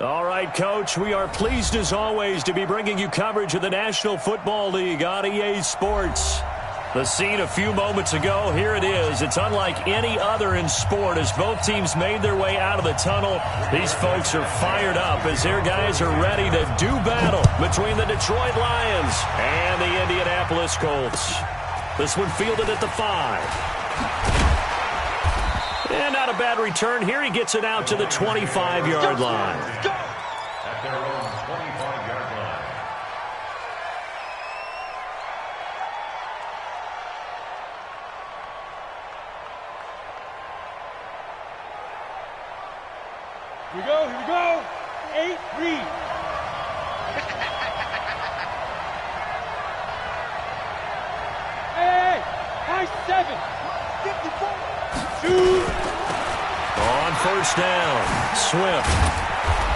All right, Coach, we are pleased as always to be bringing you coverage of the National Football League on EA Sports. The scene a few moments ago, here it is. It's unlike any other in sport as both teams made their way out of the tunnel. These folks are fired up as their guys are ready to do battle between the Detroit Lions and the Indianapolis Colts. This one fielded at the 5. And not a bad return here. He gets it out to the 25-yard line. At their own 25-yard line. Here we go, here we go. 8, read. Hey, high 7. 54. On first down, Swift.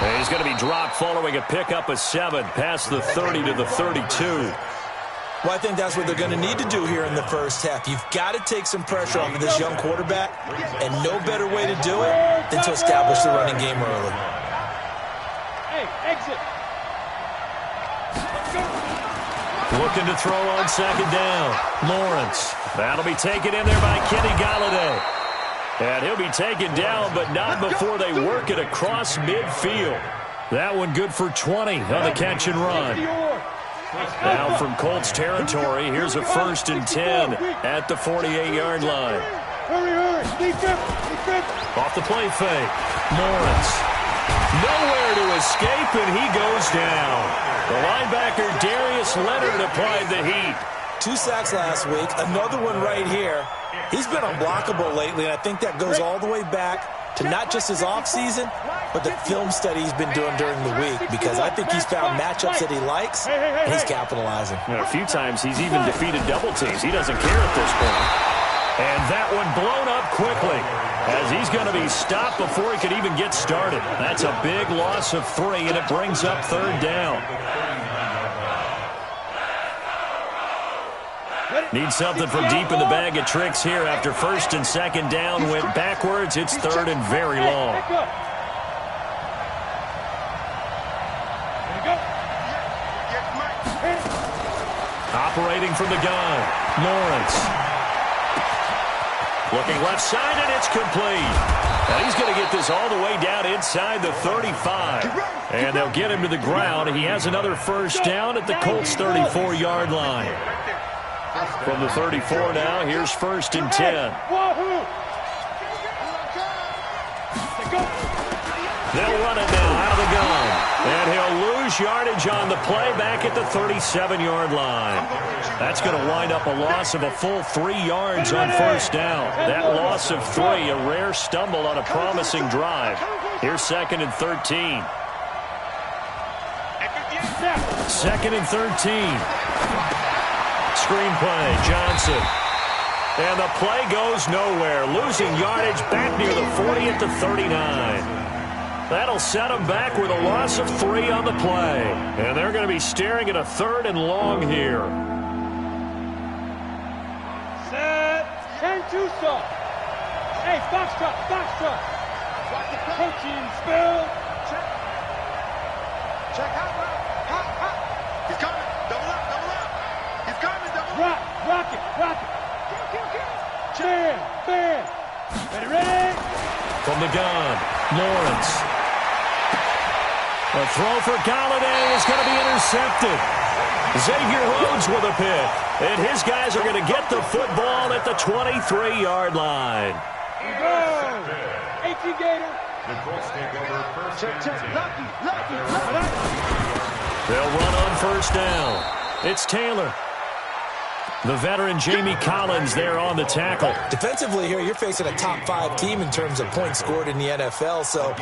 And he's going to be dropped following a pickup of 7 past the 30 to the 32. Well, I think that's what they're going to need to do here in the first half. You've got to take some pressure off of this young quarterback, and no better way to do it than to establish the running game early. Hey, exit. Looking to throw on second down. Lawrence. That'll be taken in there by Kenny Galladay. And he'll be taken down, but not before they work it across midfield. That one good for 20 on the catch and run. Now from Colts territory, here's a 1st and 10 at the 48-yard line. Hurry. Off the play fake. Lawrence. Nowhere to escape, and he goes down. The linebacker Darius Leonard applied the heat. 2 sacks last week, another one right here. He's been unblockable lately, and I think that goes all the way back to not just his offseason, but the film study he's been doing during the week, because I think he's found matchups that he likes, and he's capitalizing. A few times he's even defeated double teams. He doesn't care at this point. And that one blown up quickly as he's going to be stopped before he could even get started. That's a big loss of 3, and it brings up 3rd down. Need something from deep in the bag of tricks here after 1st and 2nd down. Went backwards. It's 3rd and very long. Operating from the gun. Lawrence. Looking left side, and it's complete. Now he's going to get this all the way down inside the 35. And they'll get him to the ground. He has another 1st down at the Colts 34-yard line. From the 34 now, here's 1st and 10. They'll run it now out of the gun. And he'll lose yardage on the play back at the 37-yard line. That's going to wind up a loss of a full 3 yards on 1st down. That loss of 3, a rare stumble on a promising drive. Here's 2nd and 13. 2nd and 13. Screenplay, Johnson. And the play goes nowhere. Losing yardage back near the 40 at the 39. That'll set them back with a loss of 3 on the play. And they're going to be staring at a 3rd and long here. Set. 10-2 stop. Hey, foxtrot. Coaching spill. Check out. He's coming. Double up. He's coming. Rock it. Bam. Ready? From the gun, Lawrence. A throw for Galladay is going to be intercepted. Xavier Rhodes with a pick. And his guys are going to get the football at the 23-yard line. Here we go. 18 Gator. The Colts take over 1st and 10. Lucky. They'll run on 1st down. It's Taylor. The veteran Jamie Collins there on the tackle. Defensively here, you're facing a top 5 team in terms of points scored in the NFL. So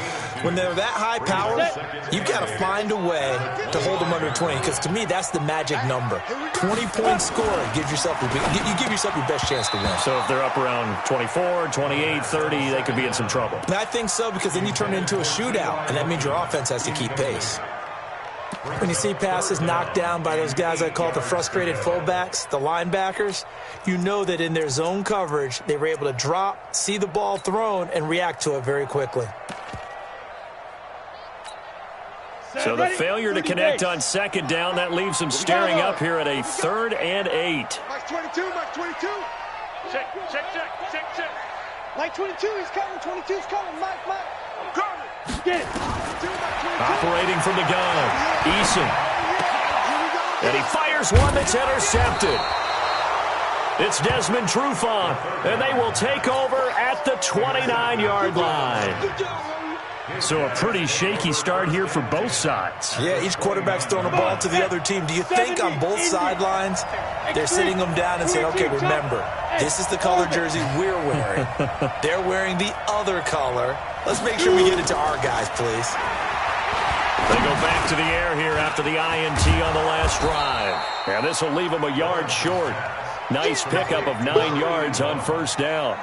when they're that high powered, you've got to find a way to hold them under 20. Because to me, that's the magic number. 20 points scored gives yourself you give yourself your best chance to win. So if they're up around 24, 28, 30, they could be in some trouble. And I think so, because then you turn it into a shootout, and that means your offense has to keep pace. When you see passes knocked down by those guys I call the frustrated fullbacks, the linebackers, you know that in their zone coverage, they were able to drop, see the ball thrown, and react to it very quickly. So the failure to connect on second down, that leaves them staring up here at a 3rd and 8. Mike 22, Mike 22. Check. Mike 22, he's coming. 22's coming. Mike. I'm coming. Get it. 22, Mike 22. Operating from the gun, Eason. And he fires one that's intercepted. It's Desmond Trufant, and they will take over at the 29-yard line. So a pretty shaky start here for both sides. Yeah, each quarterback's throwing a ball to the other team. Do you think on both sidelines they're sitting them down and saying, okay, remember, this is the color jersey we're wearing. They're wearing the other color. Let's make sure we get it to our guys, please. They go back to the air here after the INT on the last drive. And this will leave them a yard short. Nice pickup of 9 yards on first down.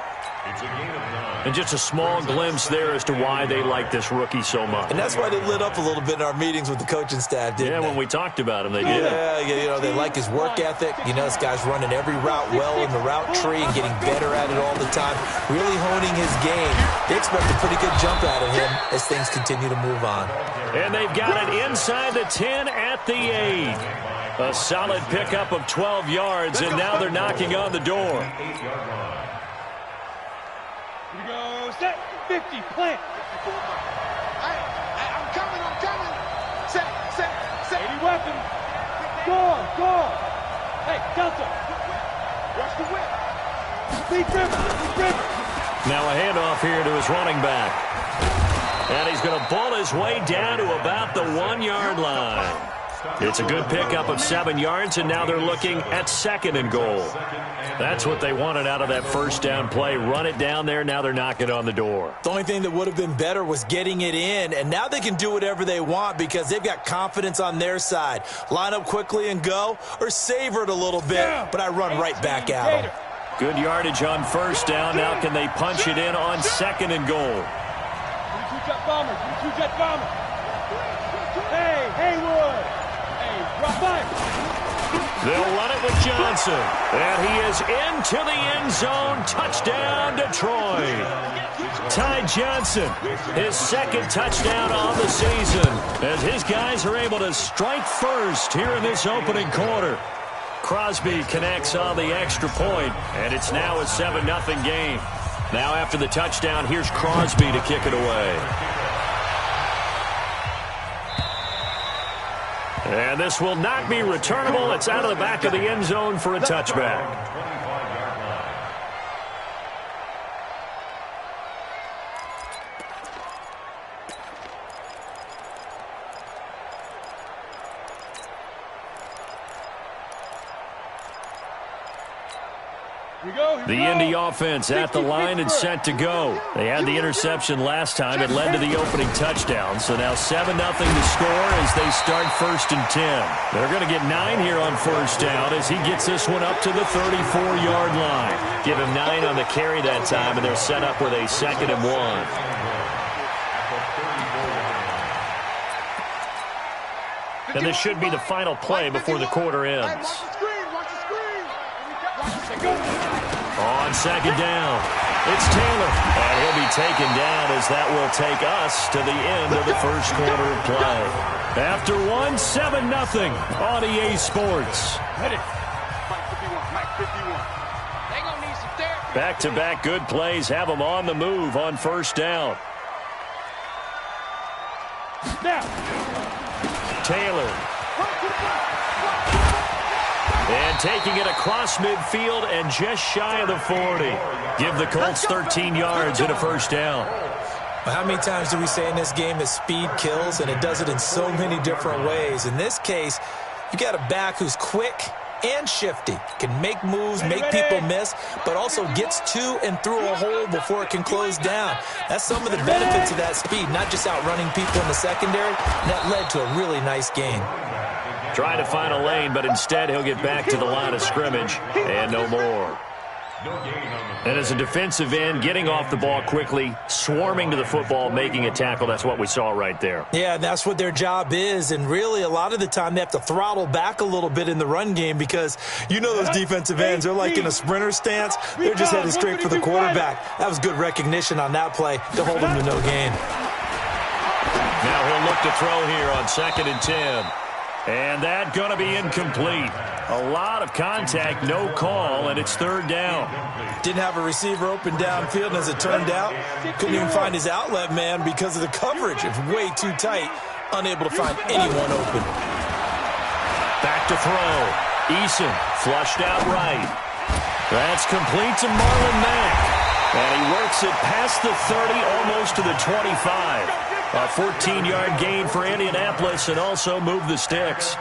It's a gain of 9. And just a small glimpse there as to why they like this rookie so much. And that's why they lit up a little bit in our meetings with the coaching staff, didn't they? Yeah, when we talked about him, they did. Yeah, they like his work ethic. This guy's running every route well in the route tree and getting better at it all the time, really honing his game. They expect a pretty good jump out of him as things continue to move on. And they've got it inside the 10 at the 8. A solid pickup of 12 yards, and now they're knocking on the door. Here we go. Set. 50. Plant. I'm coming. Set. 80 weapon. Go. Hey, Delta. Watch the whip. Big river. Now a handoff here to his running back. And he's going to ball his way down to about the 1-yard line. It's a good pickup of 7 yards, and now they're looking at 2nd and goal. That's what they wanted out of that first down play. Run it down there. Now they're knocking on the door. The only thing that would have been better was getting it in, and now they can do whatever they want because they've got confidence on their side. Line up quickly and go, or savor it a little bit, but I run right back at them. Good yardage on first down. Now can they punch it in on 2nd and goal? 22-jet bomber. Hey, Haywood. They'll run it with Johnson. And he is into the end zone. Touchdown, Detroit. Ty Johnson, his 2nd touchdown on the season, as his guys are able to strike first here in this opening quarter. Crosby connects on the extra point, and it's now a 7-0 game. Now after the touchdown, here's Crosby to kick it away. And this will not be returnable. It's out of the back of the end zone for a touchback. The Indy offense at the line and set to go. They had the interception last time. It led to the opening touchdown. So now 7-0 to score as they start 1st and 10. They're going to get 9 here on first down as he gets this one up to the 34-yard line. Give him 9 on the carry that time, and they're set up with a 2nd and 1. And this should be the final play before the quarter ends. On 2nd down, it's Taylor, and he'll be taken down as that will take us to the end of the first quarter of play. After 7-0 on EA Sports. Back-to-back good plays have them on the move on first down. Taylor. And taking it across midfield and just shy of the 40. Give the Colts 13 yards and a first down. Well, how many times do we say in this game that speed kills, and it does it in so many different ways? In this case, you got a back who's quick and shifty, can make moves, make people miss, but also gets to and through a hole before it can close down. That's some of the benefits of that speed, not just outrunning people in the secondary. And that led to a really nice game. Trying to find a lane, but instead he'll get back to the line of scrimmage and no more. And as a defensive end, getting off the ball quickly, swarming to the football, making a tackle, that's what we saw right there. Yeah, that's what their job is, and really a lot of the time they have to throttle back a little bit in the run game because you know those defensive ends, they're like in a sprinter stance. They're just headed straight for the quarterback. That was good recognition on that play to hold them to no gain. Now he'll look to throw here on 2nd and 10. And that going to be incomplete. A lot of contact, no call, and it's 3rd down. Didn't have a receiver open downfield, and as it turned out, couldn't even find his outlet man because of the coverage. It was way too tight, unable to find anyone open. Back to throw. Eason flushed out right. That's complete to Marlon Mack. And he works it past the 30, almost to the 25. A 14-yard gain for Indianapolis, and also move the sticks.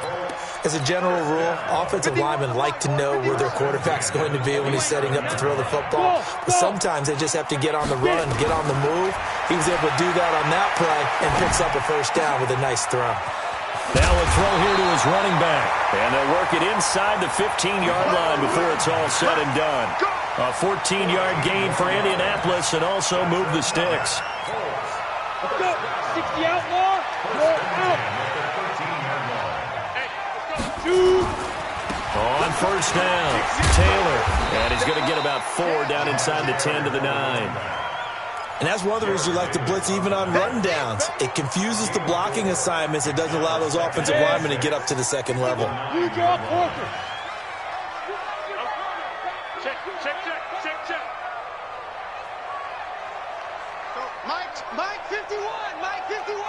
As a general rule, offensive linemen like to know where their quarterback's going to be when he's setting up to throw the football. But sometimes they just have to get on the run, get on the move. He was able to do that on that play and picks up a 1st down with a nice throw. Now a throw here to his running back. And they'll work it inside the 15-yard line before it's all said and done. A 14-yard gain for Indianapolis, and also move the sticks. 60 out more. Out. On 1st down, Taylor. And he's going to get about 4 down inside the 10 to the 9. And that's one of the reasons you like to blitz even on run downs. It confuses the blocking assignments. It doesn't allow those offensive linemen to get up to the 2nd level. You draw Parker. Check. Mike 51. Mike 51.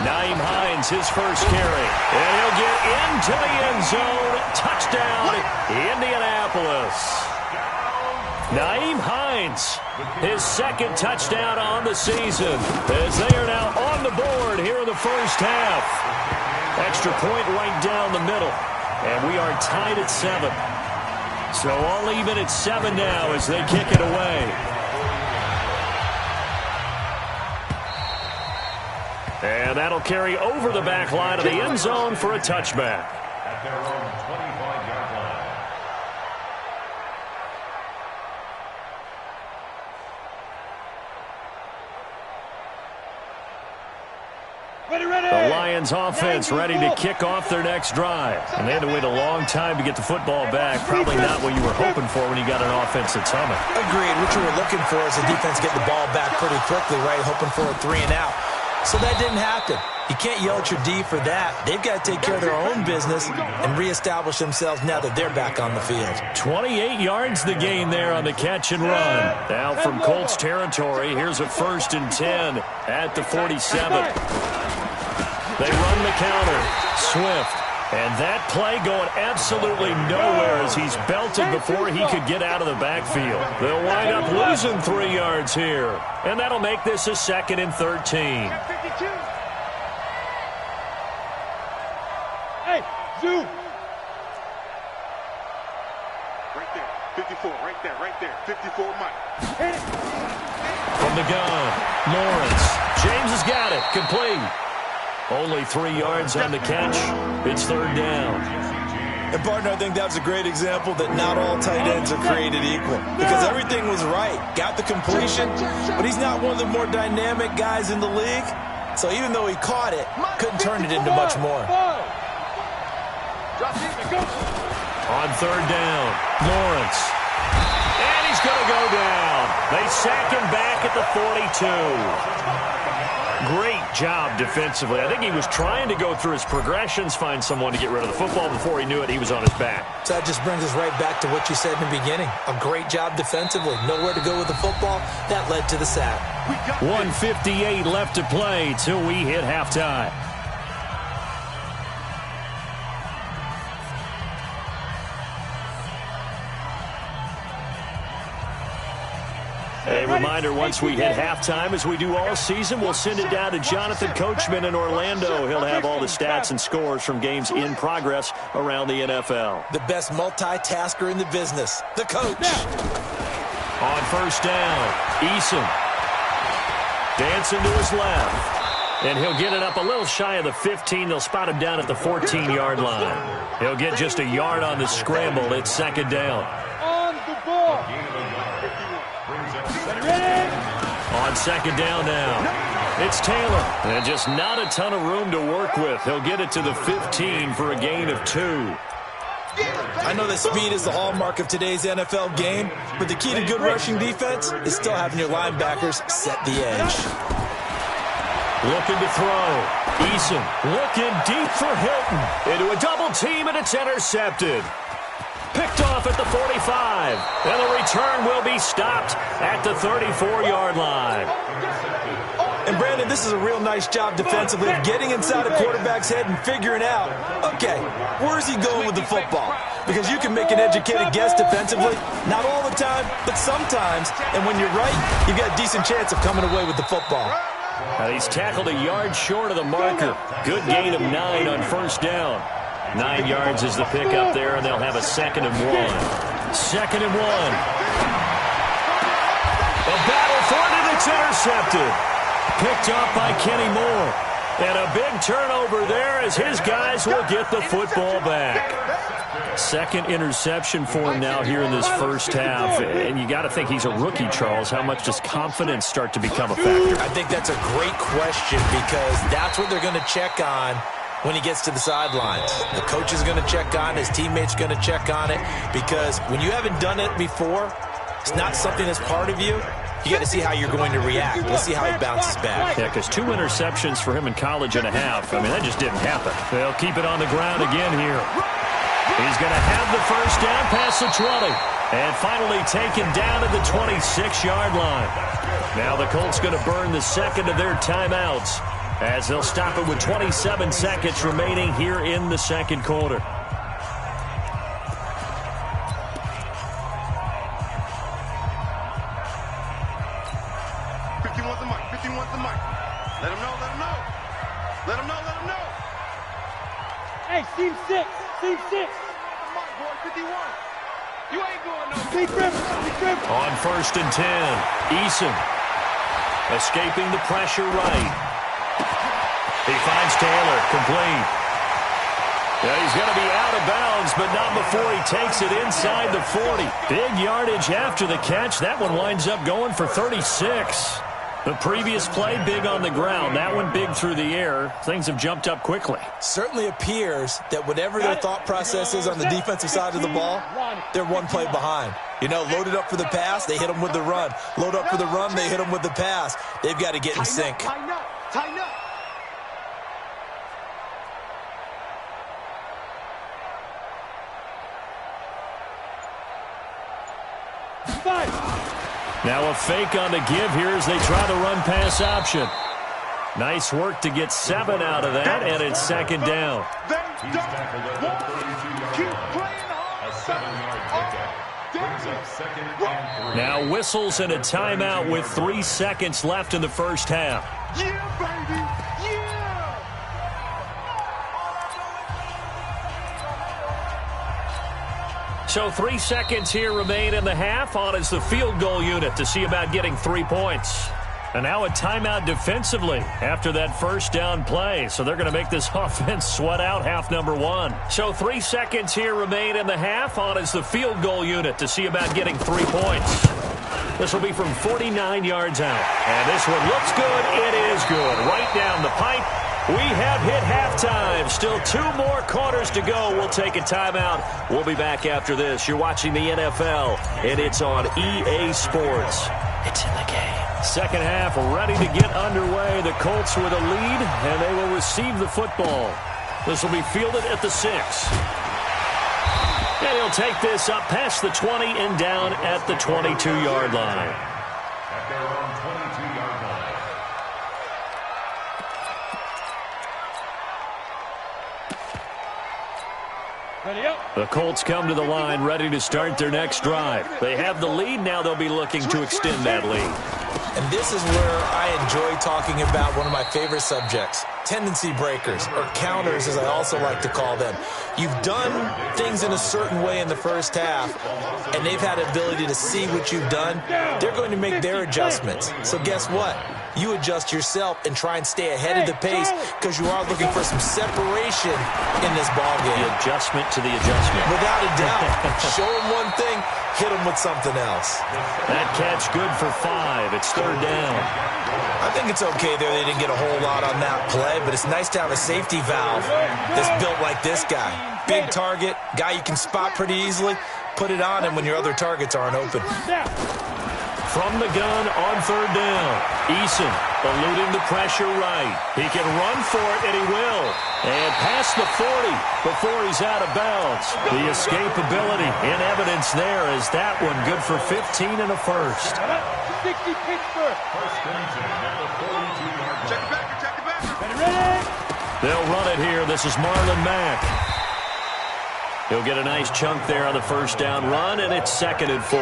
Nyheim Hines, his first carry. And he'll get into the end zone. Touchdown, Indianapolis. Nyheim Hines, his 2nd touchdown on the season, as they are now on the board here in the 1st half. Extra point right down the middle, and we are tied at 7. So all even at 7 now as they kick it away. And that'll carry over the back line of the end zone for a touchback. At their own 25-yard line. The Lions offense ready to kick off their next drive. And they had to wait a long time to get the football back. Probably not what you were hoping for when you got an offense that's humming. Agreed. What you were looking for is the defense get the ball back pretty quickly, right? Hoping for a 3 and out. So that didn't happen. You can't yell at your D for that. They've got to take care of their own business and reestablish themselves now that they're back on the field. 28 yards the gain there on the catch and run. Now from Colts territory, here's a 1st and 10 at the 47. They run the counter. Swift. And that play going absolutely nowhere as he's belted before he could get out of the backfield. They'll wind up losing 3 yards here. And that'll make this a 2nd and 13. Hey, Zoo. Right there. 54. Right there. 54, Mike. From the gun, Lawrence. James has got it. Complete. Only 3 yards on the catch. It's 3rd down. And, partner, I think that was a great example that not all tight ends are created equal. Because everything was right. Got the completion, but he's not one of the more dynamic guys in the league. So even though he caught it, couldn't turn it into much more. On 3rd down, Lawrence. And he's going to go down. They sack him back at the 42. Great job defensively. I think he was trying to go through his progressions, find someone to get rid of the football. Before he knew it, he was on his back. So that just brings us right back to what you said in the beginning. A great job defensively. Nowhere to go with the football. That led to the sack. 1:58 left to play till we hit halftime. A reminder, once we hit halftime, as we do all season, we'll send it down to Jonathan Coachman in Orlando. He'll have all the stats and scores from games in progress around the NFL. The best multitasker in the business, the coach. On 1st down, Eason dancing to his left. And he'll get it up a little shy of the 15. They'll spot him down at the 14-yard line. He'll get just a yard on the scramble. It's 2nd down. On the ball. On 2nd down now, it's Taylor. And just not a ton of room to work with. He'll get it to the 15 for a gain of 2. I know that speed is the hallmark of today's NFL game, but the key to good rushing defense is still having your linebackers set the edge. Looking to throw. Eason looking deep for Hilton. Into a double team, and it's intercepted. Picked off at the 45. And the return will be stopped at the 34-yard line. And, Brandon, this is a real nice job defensively of getting inside a quarterback's head and figuring out, okay, where's he going with the football? Because you can make an educated guess defensively, not all the time, but sometimes. And when you're right, you've got a decent chance of coming away with the football. He's tackled a yard short of the marker. Good gain of 9 on first down. 9 yards is the pickup there, and they'll have a 2nd and 1. 2nd and 1. A battle for it, and it's intercepted. Picked off by Kenny Moore. And a big turnover there as his guys will get the football back. 2nd interception for him now here in this first half. And you got to think he's a rookie, Charles. How much does confidence start to become a factor? I think that's a great question because that's what they're going to check on when he gets to the sidelines. The coach is going to check on it. His teammates going to check on it because when you haven't done it before, it's not something that's part of you. You got to see how you're going to react. Let's see how he bounces back. Yeah, because 2 interceptions for him in college and a half. I mean, that just didn't happen. They'll keep it on the ground again here. He's going to have the first down past the 20. And finally taken down at the 26-yard line. Now the Colts going to burn the 2nd of their timeouts as they'll stop it with 27 seconds remaining here in the 2nd quarter. Hey, team 6. Team 6. Come on, boy, 51. You ain't going no. Big Rivers. Big Rivers. On 1st and 10, Eason escaping the pressure right. He finds Taylor, complete. Yeah, he's going to be out of bounds, but not before he takes it inside the 40. Big yardage after the catch. That one winds up going for 36. The previous play, big on the ground. That one big through the air. Things have jumped up quickly. Certainly appears that whatever their thought process is on the defensive side of the ball, they're one play behind. You know, loaded up for the pass, they hit them with the run. Load up for the run, they hit them with the pass. They've got to get in sync. Tighten up. Tighten up. Now a fake on the give here as they try the run-pass option. Nice work to get 7 out of that, and it's 2nd down. Now whistles and a timeout with 3 seconds left in the first half. Yeah, baby. Yeah. So 3 seconds here remain in the half. On is the field goal unit to see about getting 3 points. And now a timeout defensively after that first down play. So they're going to make this offense sweat out half number 1. So 3 seconds here remain in the half. On is the field goal unit to see about getting 3 points. This will be from 49 yards out. And this one looks good. It is good. Right down the pipe. We have hit halftime. Still 2 more quarters to go. We'll take a timeout. We'll be back after this. You're watching the NFL, and it's on EA Sports. It's in the game. Second half ready to get underway. The Colts with a lead, and they will receive the football. This will be fielded at the 6. And he'll take this up past the 20 and down at the 22-yard line. At their own 22-yard line. Ready up. The Colts come to the line ready to start their next drive. They have the lead. Now they'll be looking to extend that lead. And this is where I enjoy talking about one of my favorite subjects, tendency breakers, or counters as I also like to call them. You've done things in a certain way in the first half, and they've had the ability to see what you've done. They're going to make their adjustments. So guess what? You adjust yourself and try and stay ahead of the pace because you are looking for some separation in this ballgame. The adjustment to the adjustment. Without a doubt. Show them one thing, hit them with something else. That catch good for 5. It's 3rd down. I think it's okay there. They didn't get a whole lot on that play, but it's nice to have a safety valve that's built like this guy. Big target, guy you can spot pretty easily. Put it on him when your other targets aren't open. From the gun on 3rd down, Eason eluding the pressure right. He can run for it, and he will. And past the 40 before he's out of bounds. The escapability in evidence there as that one good for 15 and a first. 60 Pittsburgh. Check it back, check it back. Ready? They'll run it here. This is Marlon Mack. He'll get a nice chunk there on the first down run, and it's 2nd and 4.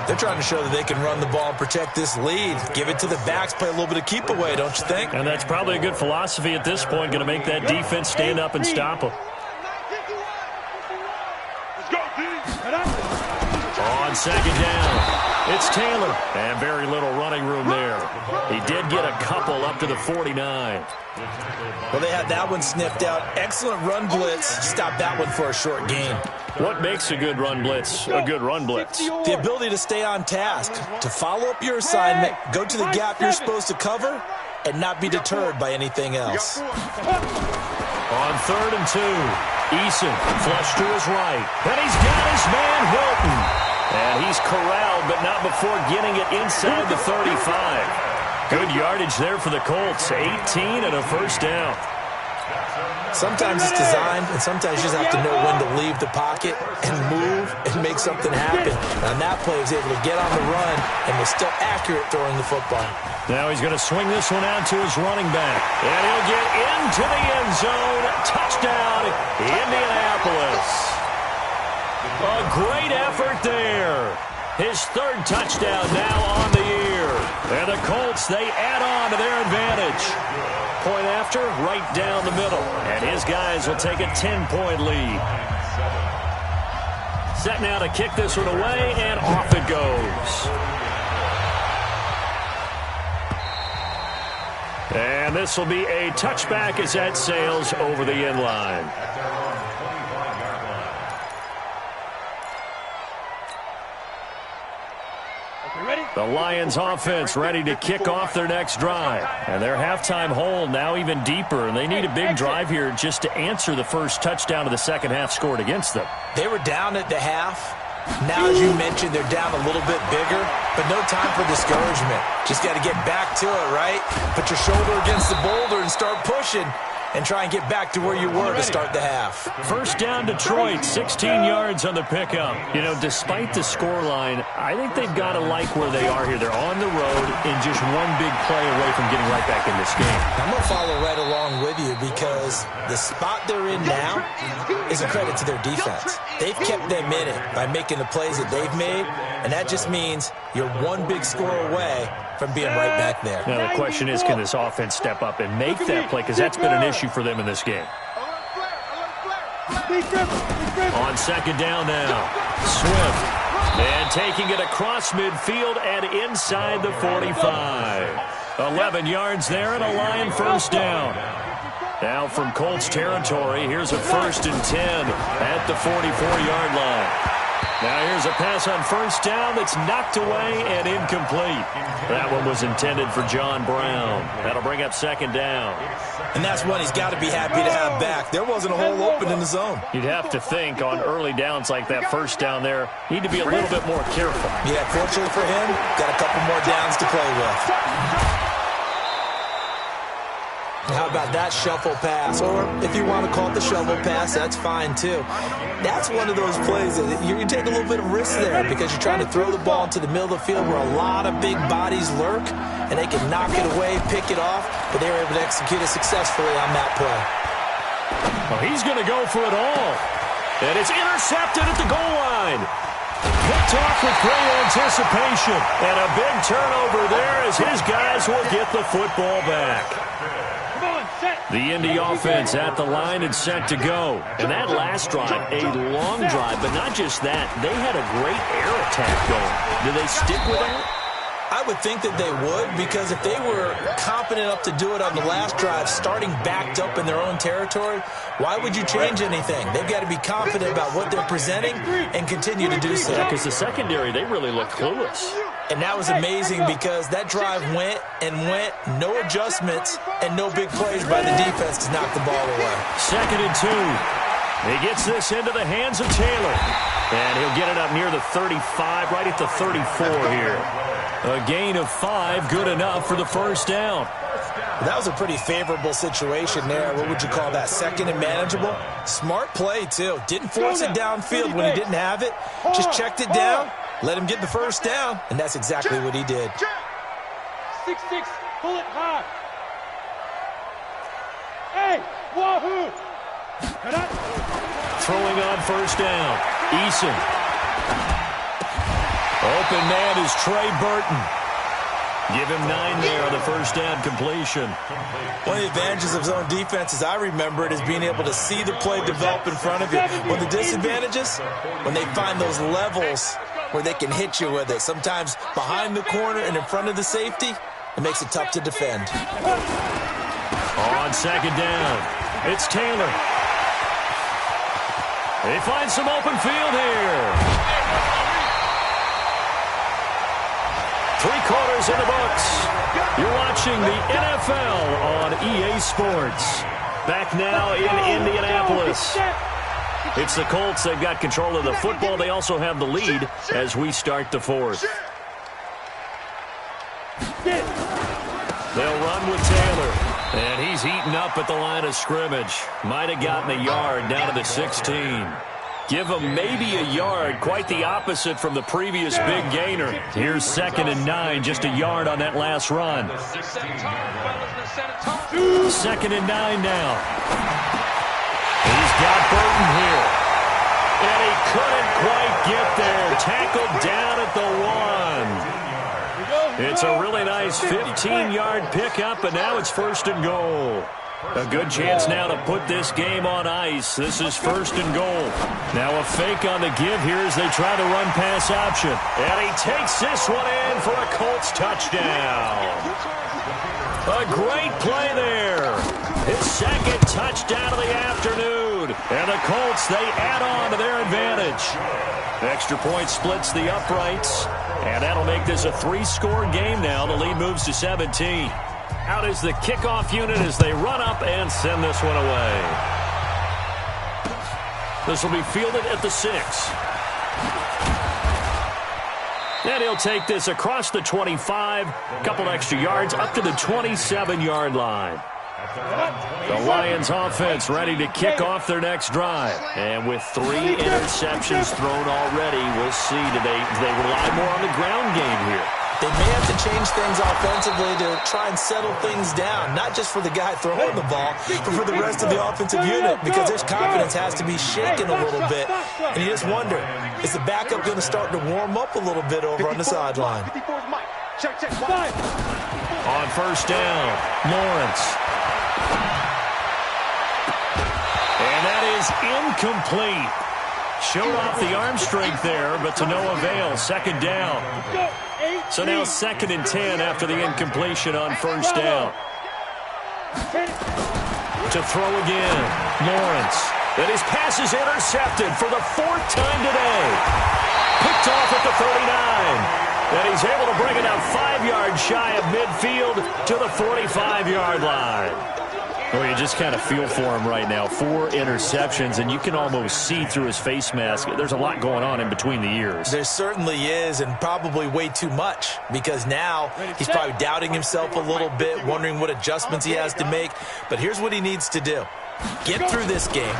They're trying to show that they can run the ball and protect this lead. Give it to the backs, play a little bit of keep away, don't you think? And that's probably a good philosophy at this point, going to make that defense stand up and stop them. On 2nd down, it's Taylor. And very little running room there. He did get a couple up to the 49. Well, they had that one sniffed out. Excellent run blitz. Stop that one for a short gain. What makes a good run blitz a good run blitz? The ability to stay on task, to follow up your assignment, go to the gap you're supposed to cover, and not be deterred by anything else. On 3rd and 2, Eason flush to his right. And he's got his man Hilton. And he's corralled, but not before getting it inside the 35. Good yardage there for the Colts. 18 and a first down. Sometimes it's designed, and sometimes you just have to know when to leave the pocket and move and make something happen. On that play, he was able to get on the run and was still accurate throwing the football. Now he's going to swing this one out to his running back. And he'll get into the end zone. Touchdown, Indianapolis. A great effort there. His 3rd touchdown now on the year. And the Colts, they add on to their advantage. Point after, right down the middle. And his guys will take a 10-point lead. Set now to kick this one away, and off it goes. And this will be a touchback as that sails over the end line. The Lions offense ready to kick off their next drive. And their halftime hole now even deeper. And they need a big drive here just to answer the first touchdown of the second half scored against them. They were down at the half. Now, as you mentioned, they're down a little bit bigger, but no time for discouragement. Just got to get back to it, right? Put your shoulder against the boulder and start pushing and try and get back to where you were to start the half. First down, Detroit, 16 yards on the pickup. You know, despite the scoreline, I think they've got to like where they are here. They're on the road and just one big play away from getting right back in this game. I'm going to follow right along with you because the spot they're in now is a credit to their defense. They've kept them in it by making the plays that they've made, and that just means you're one big score away from being right back there. Now, the question is, can this offense step up and make that play? Because that's been an issue for them in this game. On 2nd down now, Swift. And taking it across midfield and inside the 45. 11 yards there and a Lion first down. Now from Colts territory, here's a 1st and 10 at the 44-yard line. Now here's a pass on first down that's knocked away and incomplete. That one was intended for John Brown. That'll bring up 2nd down. And that's one he's got to be happy to have back. There wasn't a hole open in the zone. You'd have to think on early downs like that first down there, need to be a little bit more careful. Yeah, fortunately for him, got a couple more downs to play with. How about that shuffle pass? Or if you want to call it the shovel pass, that's fine too. That's one of those plays that you take a little bit of risk there because you're trying to throw the ball into the middle of the field where a lot of big bodies lurk, and they can knock it away, pick it off, but they were able to execute it successfully on that play. Well, he's going to go for it all. And it's intercepted at the goal line. Picked off with great anticipation. And a big turnover there as his guys will get the football back. The Indy offense at the line and set to go. And that last drive, a long drive, but not just that. They had a great air attack going. Do they stick with that? I would think that they would, because if they were competent enough to do it on the last drive, starting backed up in their own territory, why would you change anything? They've got to be confident about what they're presenting and continue to do so. Because the secondary, they really look clueless. And that was amazing because that drive went and went, no adjustments, and no big plays by the defense to knock the ball away. 2nd and 2. He gets this into the hands of Taylor. And he'll get it up near the 35, right at the 34 here. A gain of 5, good enough for the first down. That was a pretty favorable situation there. What would you call that? Second and manageable? Smart play, too. Didn't force it downfield when he didn't have it. Just checked it down, let him get the first down, and that's exactly what he did. 6-6, pull it high. Hey, wahoo! Throwing on first down. Eason. Open man is Trey Burton. Give him 9 there on the first down completion. One of the advantages of zone defense, as I remember it, is being able to see the play develop in front of you. One of the disadvantages, when they find those levels where they can hit you with it, sometimes behind the corner and in front of the safety, it makes it tough to defend. On second down, it's Taylor. They find some open field here. 3 quarters in the books. You're watching the NFL on EA Sports. Back now in Indianapolis. It's the Colts. They've got control of the football. They also have the lead as we start the fourth. They'll run with Taylor. And he's heating up at the line of scrimmage. Might have gotten a yard down to the 16. Give him maybe a yard, quite the opposite from the previous big gainer. Here's 2nd and 9, just a yard on that last run. 2nd and 9 now. He's got Burton here. And he couldn't quite get there. Tackled down at the 1. It's a really nice 15-yard pickup, and now it's 1st and goal. A good chance now to put this game on ice. This is 1st and goal. Now a fake on the give here as they try to run pass option. And he takes this one in for a Colts touchdown. A great play there. His 2nd touchdown of the afternoon. And the Colts, they add on to their advantage. Extra point splits the uprights. And that'll make this a 3-score game now. The lead moves to 17. Out is the kickoff unit as they run up and send this one away. This will be fielded at the 6. And he'll take this across the 25. A couple extra yards up to the 27-yard line. The Lions offense ready to kick off their next drive. And with 3 interceptions thrown already, we'll see. Do they rely more on the ground game here? They may have to change things offensively to try and settle things down, not just for the guy throwing the ball, but for the rest of the offensive unit, because his confidence has to be shaken a little bit. And you just wonder, is the backup going to start to warm up a little bit over on the sideline? On first down, Lawrence. And that is incomplete. Showed off the arm strength there, but to no avail. 2nd down. So now 2nd and 10 after the incompletion on first down. To throw again, Lawrence. And his pass is intercepted for the 4th time today. Picked off at the 39. And he's able to bring it out 5 yards shy of midfield to the 45-yard line. Well, you just kind of feel for him right now. 4 interceptions, and you can almost see through his face mask. There's a lot going on in between the ears. There certainly is, and probably way too much, because now he's probably doubting himself a little bit, wondering what adjustments he has to make. But here's what he needs to do. Get through this game.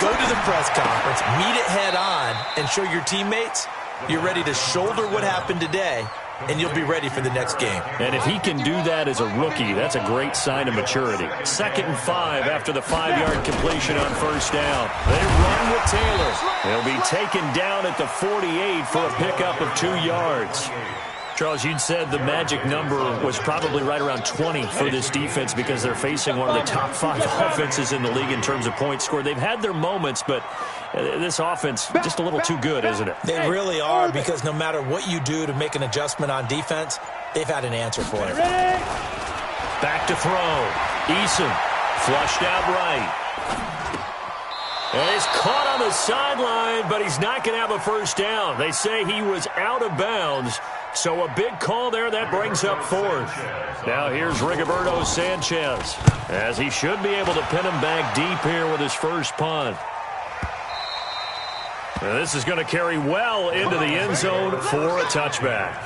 Go to the press conference, meet it head on, and show your teammates you're ready to shoulder what happened today, and you'll be ready for the next game. And if he can do that as a rookie, that's a great sign of maturity. 2nd and 5 after the 5-yard completion on first down. They run with Taylor. He'll be taken down at the 48 for a pickup of 2 yards. Charles, you'd said the magic number was probably right around 20 for this defense because they're facing one of the top 5 offenses in the league in terms of points scored. They've had their moments, but this offense just a little too good, isn't it? They really are, because no matter what you do to make an adjustment on defense, they've had an answer for it. Back to throw. Eason flushed out right. And he's caught on the sideline, but he's not going to have a first down. They say he was out of bounds. So a big call there that brings up 4th. Now here's Rigoberto Sanchez, as he should be able to pin him back deep here with his first punt. And this is going to carry well into the end zone for a touchback.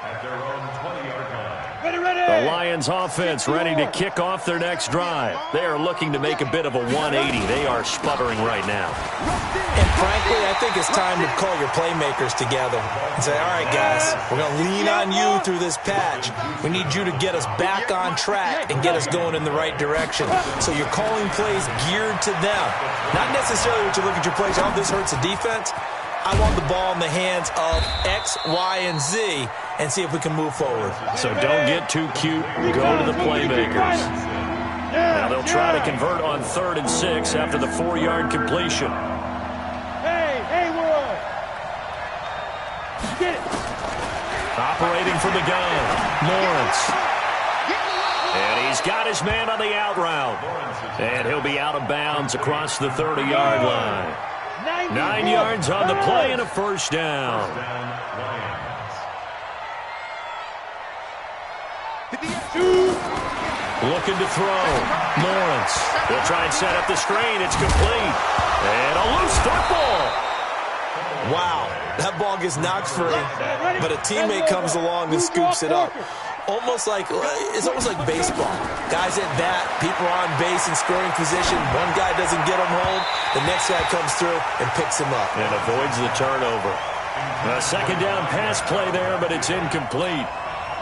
at their own 20-yard line. The Lions offense ready to kick off their next drive. They are looking to make a bit of a 180. They are sputtering right now. And frankly, I think it's time to call your playmakers together and say, all right, guys, we're going to lean on you through this patch. We need you to get us back on track and get us going in the right direction. So you're calling plays geared to them. Not necessarily what you look at your plays, oh, this hurts the defense. I want the ball in the hands of X, Y, and Z and see if we can move forward. So don't get too cute. Go to the playmakers. Now they'll try to convert on 3rd and 6 after the 4-yard completion. Hey, world. Get it. Operating from the gun, Lawrence. And he's got his man on the out route. And he'll be out of bounds across the 30-yard line. 9 yards on the play and a first down. Looking to throw. Lawrence. They'll try and set up the screen. It's complete. And a loose football. Wow, that ball gets knocked free, but a teammate comes along and scoops it up. It's almost like baseball. Guys at bat, people are on base in scoring position. One guy doesn't get him home. The next guy comes through and picks him up. And avoids the turnover. A second down pass play there, but it's incomplete.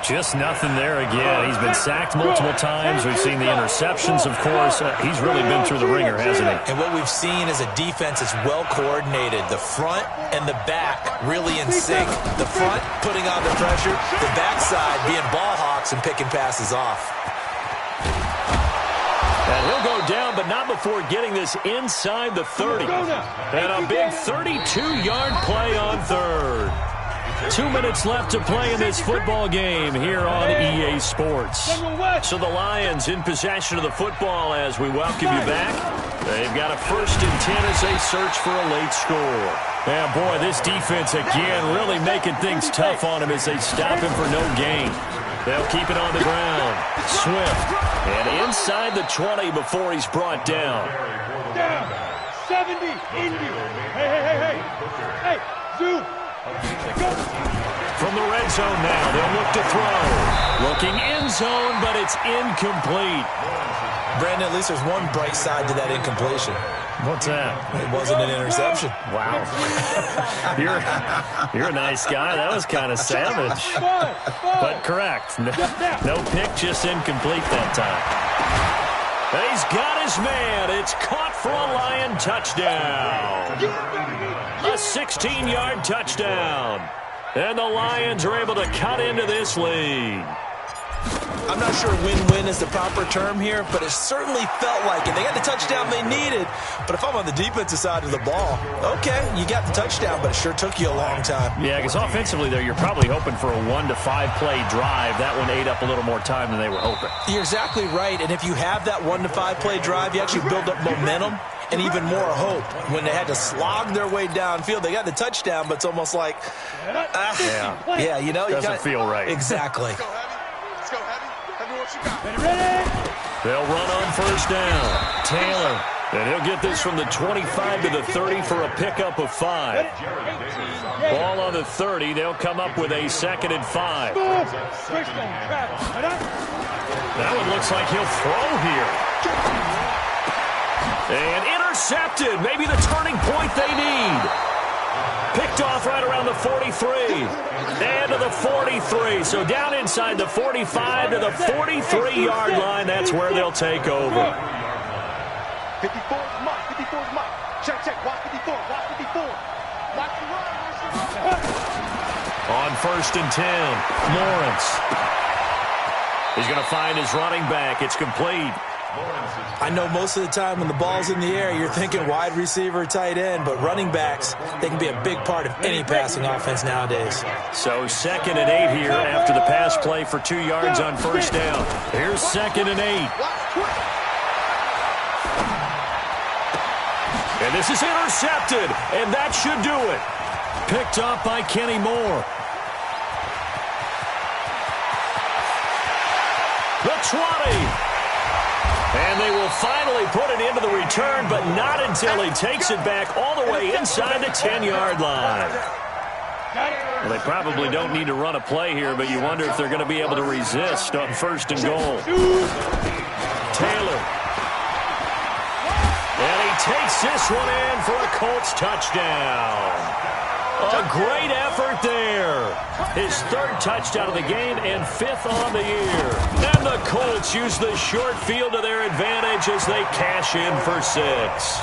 Just nothing there again. He's been sacked multiple times. We've seen the interceptions, of course. He's really been through the ringer, hasn't he? And what we've seen is a defense that's well coordinated. The front and the back really in sync. The front putting on the pressure. The backside being ball hawks and picking passes off. And he'll go down, but not before getting this inside the 30. And a big 32-yard play on 3rd. 2 minutes left to play in this football game here on EA Sports. So the Lions in possession of the football as we welcome you back. They've got a 1st and 10 as they search for a late score. Yeah, boy, this defense again really making things tough on him as they stop him for no gain. They'll keep it on the ground. Swift. And inside the 20 before he's brought down. Down. 70. Indy. Hey. Zoom. From the red zone now, they'll look to throw. Looking end zone, but it's incomplete. Brandon, at least there's one bright side to that incompletion. What's that? It wasn't an interception. Wow. You're a nice guy. That was kind of savage. But correct. No pick, just incomplete that time. He's got his man. It's caught for a Lion touchdown. A 16-yard touchdown. And the Lions are able to cut into this lead. I'm not sure win-win is the proper term here, but it certainly felt like it. They got the touchdown they needed, but if I'm on the defensive side of the ball, okay, you got the touchdown, but it sure took you a long time. Yeah, because offensively there, you're probably hoping for a 1 to 5 play drive. That one ate up a little more time than they were hoping. You're exactly right, and if you have that 1 to 5 play drive, you actually build up momentum and even more hope. When they had to slog their way downfield, they got the touchdown, but it's almost like, yeah, you know. Doesn't feel right. Exactly. Let's go, Heavy. Heavy, what you got? Ready? They'll run on 1st down. Taylor. And he'll get this from the 25 to the 30 for a pickup of 5. Ball on the 30. They'll come up with a 2nd and 5. That one looks like he'll throw here. And intercepted. Maybe the turning point they need. Picked off right around the 43. And to the 43. So down inside the 45 to the 43-yard line. That's where they'll take over. 54 is Mike. 54 is Mike. Check. Watch 54. Watch 54. Watch the run. On 1st and 10, Lawrence. He's going to find his running back. It's complete. I know most of the time when the ball's in the air, you're thinking wide receiver, tight end, but running backs, they can be a big part of any passing offense nowadays. So 2nd and 8 here after the pass play for 2 yards on 1st down. Here's 2nd and 8. And this is intercepted, and that should do it. Picked up by Kenny Moore. The 20. And they will finally put it into the return, but not until he takes it back all the way inside the 10-yard line. Well, they probably don't need to run a play here, but you wonder if they're going to be able to resist on 1st and goal. Taylor. And he takes this one in for a Colts touchdown. A great effort there. His 3rd touchdown of the game and 5th on the year. And the Colts use the short field to their advantage as they cash in for 6.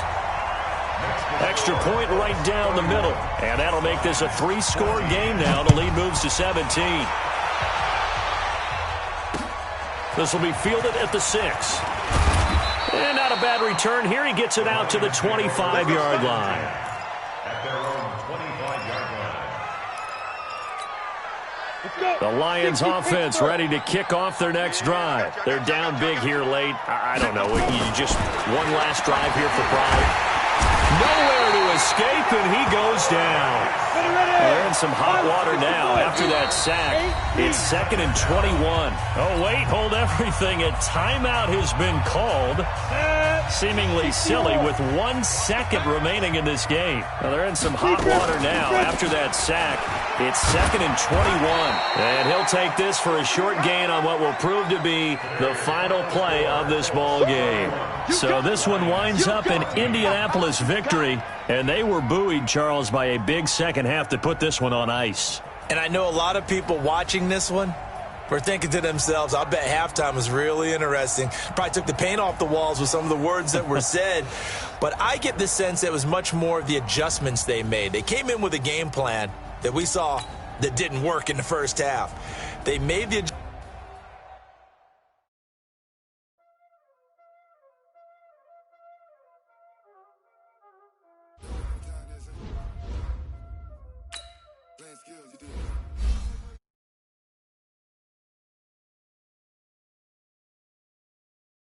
Extra point right down the middle. And that'll make this a 3-score game now. The lead moves to 17. This will be fielded at the 6. And not a bad return here. He gets it out to the 25-yard line. At their own 25-yard line. The Lions offense ready to kick off their next drive. They're down big here late. I don't know. You just one last drive here for pride. Nowhere to escape, and he goes down. They're in some hot water now after that sack. It's 2nd and 21. Oh, wait, hold everything. A timeout has been called. Seemingly silly with 1 second remaining in this game. Well, they're in some hot water now after that sack. It's 2nd and 21. And he'll take this for a short gain on what will prove to be the final play of this ball game. So this one winds up an Indianapolis victory. And they were buoyed, Charles, by a big second half to put this one on ice. And I know a lot of people watching this one were thinking to themselves, I bet halftime was really interesting. Probably took the paint off the walls with some of the words that were said. But I get the sense it was much more of the adjustments they made. They came in with a game plan that we saw that didn't work in the first half. They made the